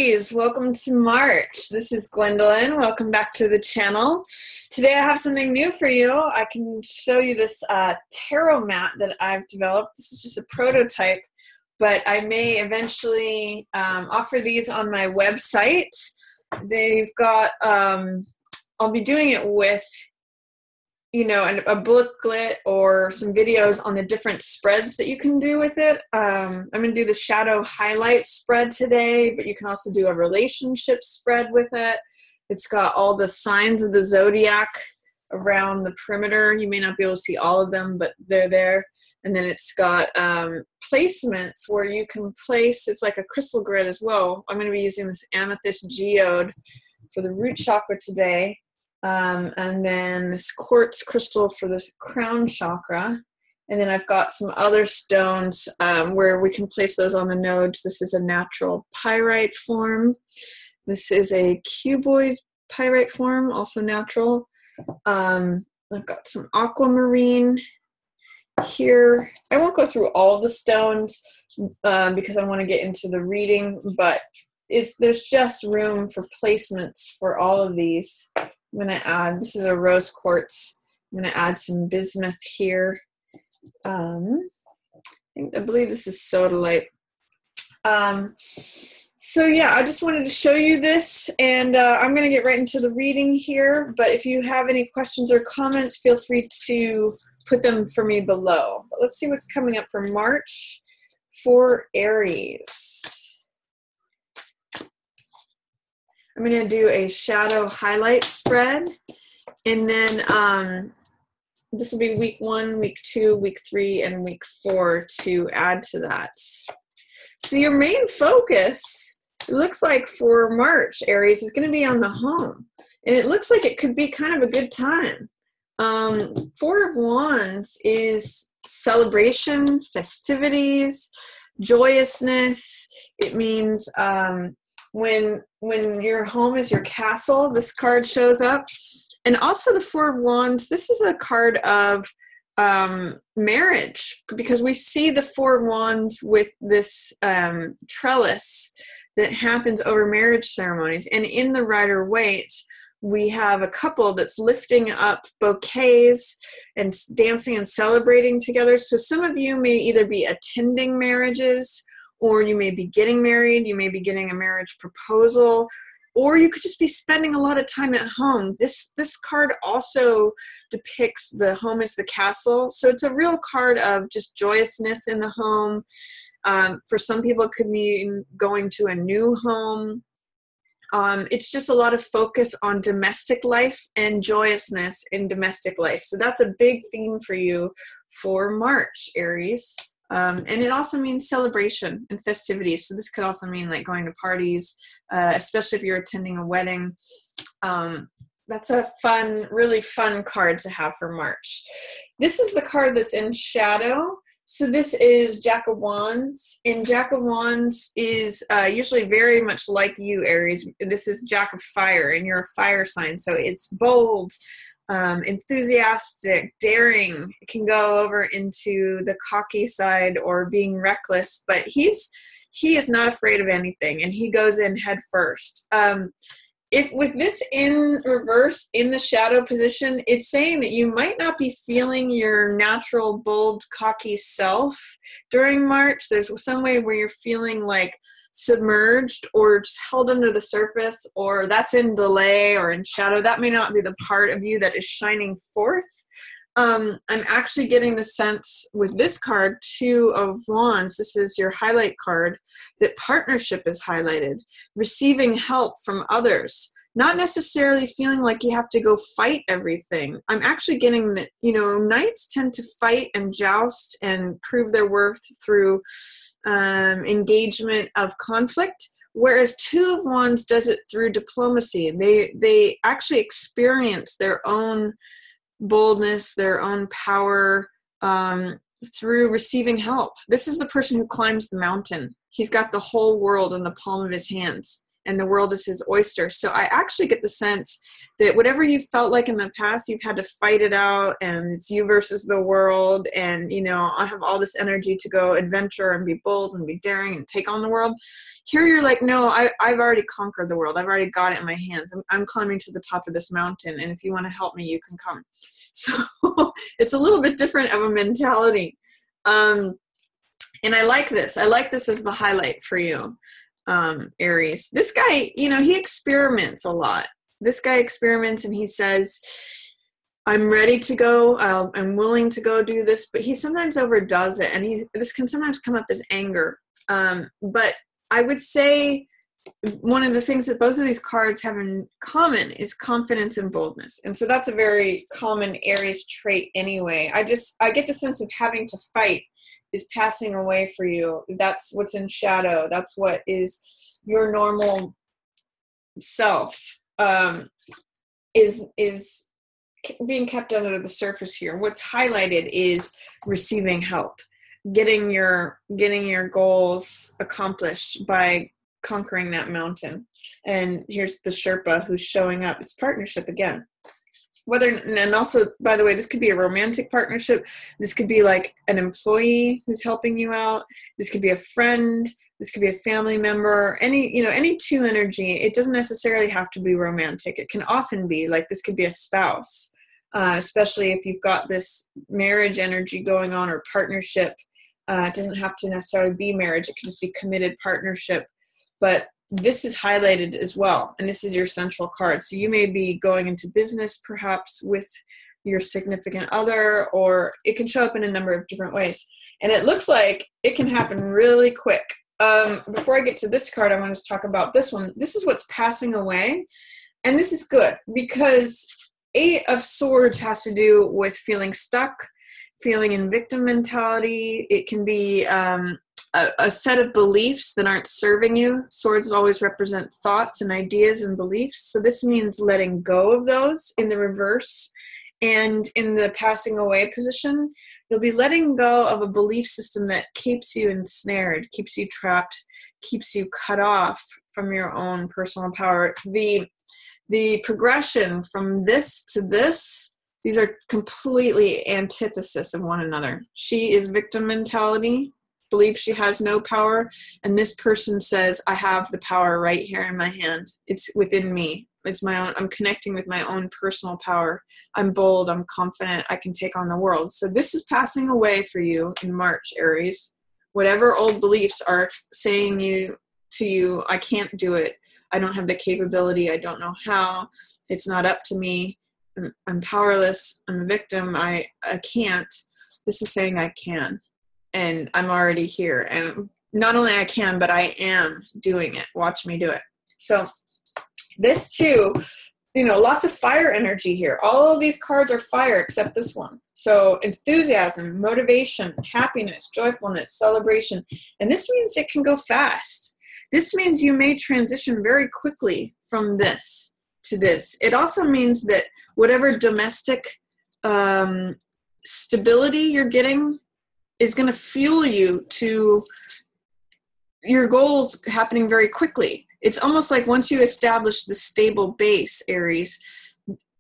Aries, welcome to March. This is Gwendolyn. Welcome back to the channel. Today I have something new for you. I can show you this tarot mat that I've developed. This is just a prototype, but I may eventually offer these on my website. They've got, I'll be doing it with a booklet or some videos on the different spreads that you can do with it. I'm going to do the shadow highlight spread today, but you can also do a relationship spread with it. It's got all the signs of the zodiac around the perimeter. You may not be able to see all of them, but they're there. And then it's got placements where you can place, it's like a crystal grid as well. I'm going to be using this amethyst geode for the root chakra today. And then this quartz crystal for the crown chakra. And then I've got some other stones where we can place those on the nodes. This is a natural pyrite form. This is a cuboid pyrite form, also natural. I've got some aquamarine here. I won't go through all the stones because I want to get into the reading, but there's just room for placements for all of these. I'm going to add, this is a rose quartz. I'm going to add some bismuth here. I believe this is sodalite. So yeah, I just wanted to show you this, and I'm going to get right into the reading here. But if you have any questions or comments, feel free to put them for me below. But let's see what's coming up for March for Aries. I'm going to do a shadow highlight spread, and then this will be week 1, week 2, week 3, and week 4 to add to that. So your main focus, it looks like for March, Aries, is going to be on the home, and it looks like it could be kind of a good time. 4 of Wands is celebration, festivities, joyousness. It means when your home is your castle, this card shows up. And also the 4 of Wands, this is a card of marriage, because we see the 4 of Wands with this trellis that happens over marriage ceremonies. And in the Rider-Waite, we have a couple that's lifting up bouquets and dancing and celebrating together. So some of you may either be attending marriages, or you may be getting married, you may be getting a marriage proposal, or you could just be spending a lot of time at home. This card also depicts the home as the castle. So it's a real card of just joyousness in the home. For some people, it could mean going to a new home. It's just a lot of focus on domestic life and joyousness in domestic life. So that's a big theme for you for March, Aries. And it also means celebration and festivities. So this could also mean like going to parties, especially if you're attending a wedding. That's a fun, really fun card to have for March. This is the card that's in shadow. So this is Jack of Wands. And Jack of Wands is usually very much like you, Aries. This is Jack of Fire, and you're a fire sign. So it's bold, enthusiastic, daring. It can go over into the cocky side or being reckless, but he is not afraid of anything, and he goes in head first. If with this in reverse in the shadow position, it's saying that you might not be feeling your natural, bold, cocky self during March. There's some way where you're feeling like submerged or just held under the surface, or that's in delay or in shadow. That may not be the part of you that is shining forth. I'm actually getting the sense with this card, 2 of Wands, this is your highlight card, that partnership is highlighted, receiving help from others, not necessarily feeling like you have to go fight everything. I'm actually getting that, knights tend to fight and joust and prove their worth through engagement of conflict, whereas 2 of Wands does it through diplomacy. They actually experience their own boldness, their own power through receiving help. This is the person who climbs the mountain. He's got the whole world in the palm of his hands. and the world is his oyster. So I actually get the sense that whatever you felt like in the past, you've had to fight it out, and it's you versus the world, and I have all this energy to go adventure and be bold and be daring and take on the world. Here you're like, no, I've already conquered the world. I've already got it in my hands. I'm climbing to the top of this mountain, and if you want to help me, you can come. So it's a little bit different of a mentality. And I like this. I like this as the highlight for you, Aries. This guy, he experiments a lot. This guy experiments, and he says, I'm ready to go. I'm willing to go do this, but he sometimes overdoes it. And this can sometimes come up as anger. But I would say one of the things that both of these cards have in common is confidence and boldness. And so that's a very common Aries trait anyway. I get the sense of having to fight is passing away for you. That's what's in shadow. That's what is your normal self, is being kept under the surface here. What's highlighted is receiving help, getting your goals accomplished by conquering that mountain. And here's the Sherpa who's showing up. It's partnership again. And also, by the way, this could be a romantic partnership. This could be like an employee who's helping you out. This could be a friend. This could be a family member. Any two energy. It doesn't necessarily have to be romantic. It can often be like, this could be a spouse, especially if you've got this marriage energy going on, or partnership. It doesn't have to necessarily be marriage. It could just be committed partnership. But this is highlighted as well, and this is your central card. So you may be going into business perhaps with your significant other, or it can show up in a number of different ways. And it looks like it can happen really quick. Before I get to this card, I want to talk about this one. This is what's passing away, and this is good because 8 of Swords has to do with feeling stuck, feeling in victim mentality. It can be a set of beliefs that aren't serving you. Swords always represent thoughts and ideas and beliefs. So this means letting go of those in the reverse. And in the passing away position, you'll be letting go of a belief system that keeps you ensnared, keeps you trapped, keeps you cut off from your own personal power. The progression from this to this, these are completely antithesis of one another. She is victim mentality, believes she has no power, and this person says, I have the power right here in my hand. It's within me. It's my own. I'm connecting with my own personal power. I'm bold. I'm confident. I can take on the world. So this is passing away for you in March, Aries. Whatever old beliefs are saying to you, I can't do it. I don't have the capability. I don't know how. It's not up to me. I'm powerless. I'm a victim. I can't. This is saying I can. And I'm already here. And not only I can, but I am doing it. Watch me do it. So this too, lots of fire energy here. All of these cards are fire except this one. So enthusiasm, motivation, happiness, joyfulness, celebration. And this means it can go fast. This means you may transition very quickly from this to this. It also means that whatever domestic stability you're getting is going to fuel you to your goals happening very quickly. It's almost like once you establish the stable base, Aries,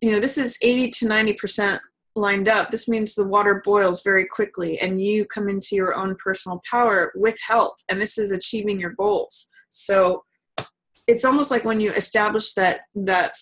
this is 80 to 90% lined up. This means the water boils very quickly and you come into your own personal power with help. And this is achieving your goals. So it's almost like when you establish that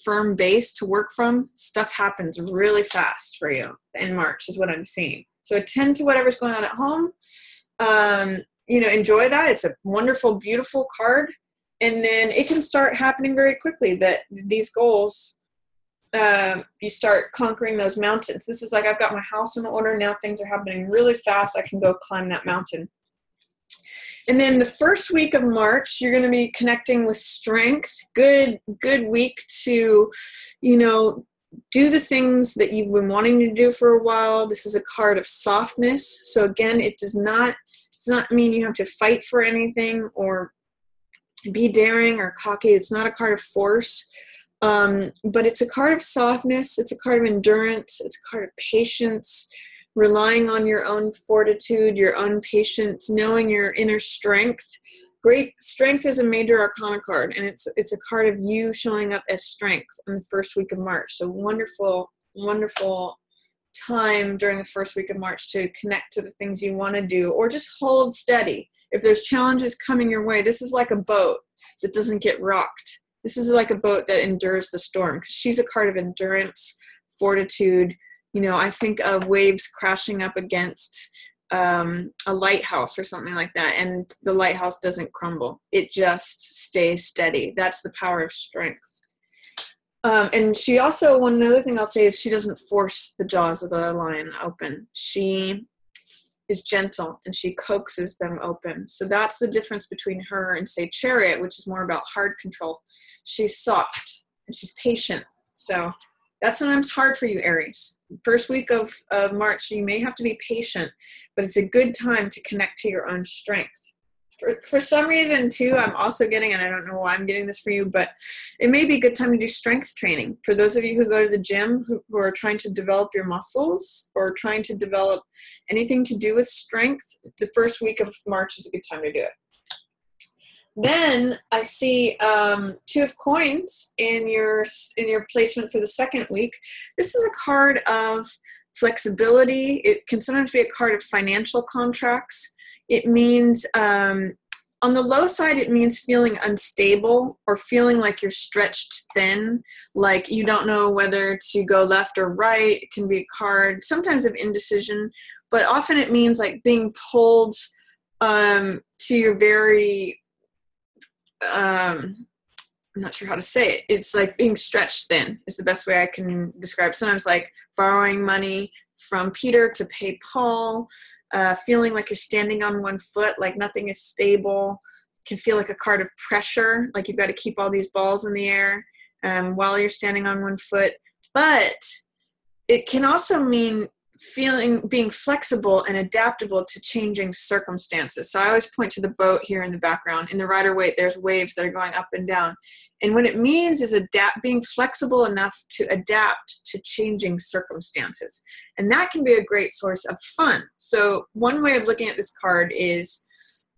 firm base to work from, stuff happens really fast for you in March is what I'm seeing. So attend to whatever's going on at home. Enjoy that. It's a wonderful, beautiful card. And then it can start happening very quickly that these goals, you start conquering those mountains. This is like, I've got my house in order. Now things are happening really fast. I can go climb that mountain. And then the first week of March, you're going to be connecting with strength. Good week to, do the things that you've been wanting to do for a while. This is a card of softness. So again, it does not mean you have to fight for anything or be daring or cocky. It's not a card of force, but it's a card of softness. It's a card of endurance. It's a card of patience, relying on your own fortitude, your own patience, knowing your inner strength, Great strength is a major arcana card, and it's a card of you showing up as strength in the first week of March. So wonderful, wonderful time during the first week of March to connect to the things you want to do, or just hold steady. If there's challenges coming your way, this is like a boat that doesn't get rocked. This is like a boat that endures the storm, because she's a card of endurance, fortitude. You know, I think of waves crashing up against a lighthouse or something like that, and the lighthouse doesn't crumble. It just stays steady. That's the power of strength. And she also, one other thing I'll say is she doesn't force the jaws of the lion open. She is gentle and she coaxes them open. So that's the difference between her and, say, Chariot, which is more about hard control. She's soft and she's patient. So that's sometimes hard for you, Aries. First week of March, you may have to be patient, but it's a good time to connect to your own strength. For some reason, too, I'm also getting, and I don't know why I'm getting this for you, but it may be a good time to do strength training. For those of you who go to the gym, who are trying to develop your muscles or trying to develop anything to do with strength, the first week of March is a good time to do it. Then I see Two of Coins in your placement for the second week. This is a card of flexibility. It can sometimes be a card of financial contracts. It means, on the low side, it means feeling unstable or feeling like you're stretched thin, like you don't know whether to go left or right. It can be a card sometimes of indecision, but often it means like being pulled to your very, I'm not sure how to say it. It's like being stretched thin is the best way I can describe. Sometimes like borrowing money from Peter to pay Paul, feeling like you're standing on one foot, like nothing is stable. Can feel like a card of pressure, like you've got to keep all these balls in the air while you're standing on one foot. But it can also mean being flexible and adaptable to changing circumstances. So I always point to the boat here in the background. In the Rider-Waite, there's waves that are going up and down. And what it means is being flexible enough to adapt to changing circumstances. And that can be a great source of fun. So one way of looking at this card is,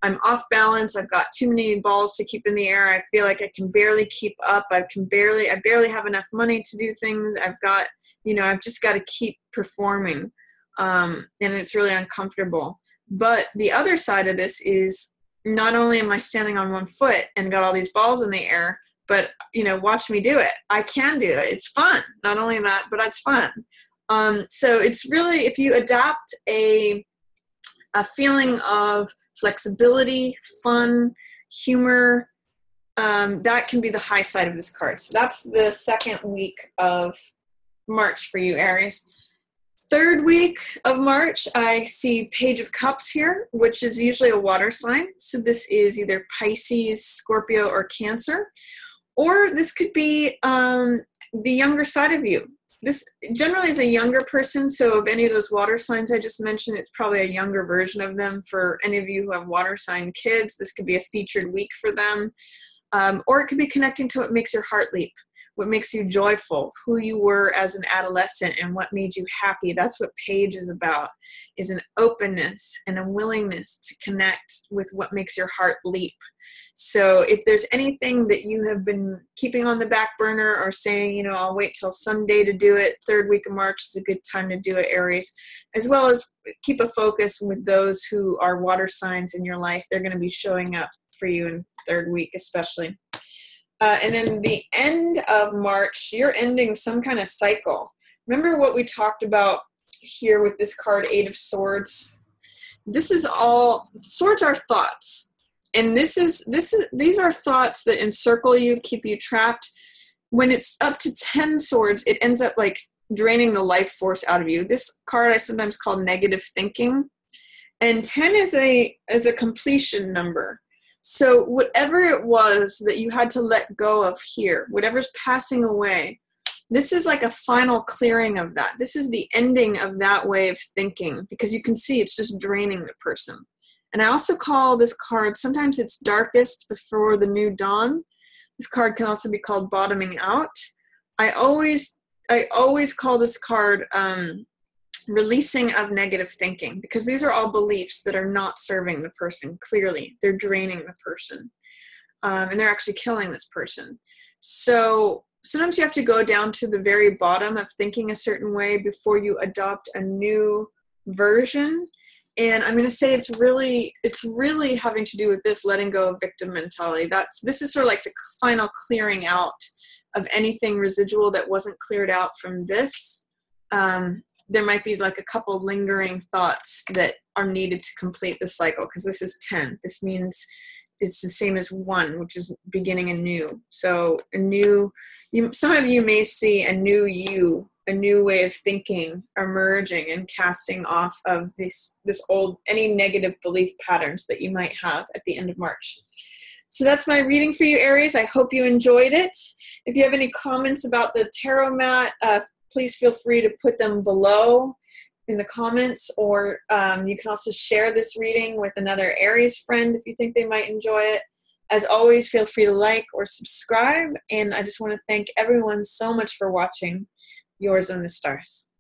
I'm off balance. I've got too many balls to keep in the air. I feel like I can barely keep up. I barely have enough money to do things. I've just got to keep performing. And it's really uncomfortable. But the other side of this is, not only am I standing on one foot and got all these balls in the air, but, watch me do it. I can do it. It's fun. Not only that, but it's fun. So it's really, if you adapt a feeling of flexibility, fun, humor, that can be the high side of this card. So that's the second week of March for you, Aries. Third week of March, I see Page of Cups here, which is usually a water sign. So this is either Pisces, Scorpio, or Cancer. Or this could be the younger side of you. This generally is a younger person, so of any of those water signs I just mentioned, it's probably a younger version of them. For any of you who have water sign kids, this could be a featured week for them. Or it could be connecting to what makes your heart leap, what makes you joyful, who you were as an adolescent and what made you happy. That's what Page is about, is an openness and a willingness to connect with what makes your heart leap. So if there's anything that you have been keeping on the back burner or saying, I'll wait till someday to do it, third week of March is a good time to do it, Aries, as well as keep a focus with those who are water signs in your life. They're going to be showing up for you in third week especially. And then the end of March, you're ending some kind of cycle. Remember what we talked about here with this card, Eight of Swords? These are thoughts. And these are thoughts that encircle you, keep you trapped. When it's up to 10 swords, it ends up like draining the life force out of you. This card I sometimes call negative thinking. And 10 is a completion number. So whatever it was that you had to let go of here, whatever's passing away, this is like a final clearing of that. This is the ending of that way of thinking, because you can see it's just draining the person. And I also call this card, sometimes it's darkest before the new dawn. This card can also be called bottoming out. I always call this card releasing of negative thinking, because these are all beliefs that are not serving the person clearly. They're draining the person, and they're actually killing this person. So sometimes you have to go down to the very bottom of thinking a certain way before you adopt a new version. And I'm going to say it's really having to do with this letting go of victim mentality. This is sort of like the final clearing out of anything residual that wasn't cleared out from this. There might be like a couple lingering thoughts that are needed to complete the cycle, because this is 10. This means it's the same as 1, which is beginning anew. So some of you may see a new you, a new way of thinking emerging and casting off of this old, any negative belief patterns that you might have at the end of March. So that's my reading for you, Aries. I hope you enjoyed it. If you have any comments about the tarot mat, please feel free to put them below in the comments, or you can also share this reading with another Aries friend if you think they might enjoy it. As always, feel free to like or subscribe, and I just want to thank everyone so much for watching. Yours in the stars.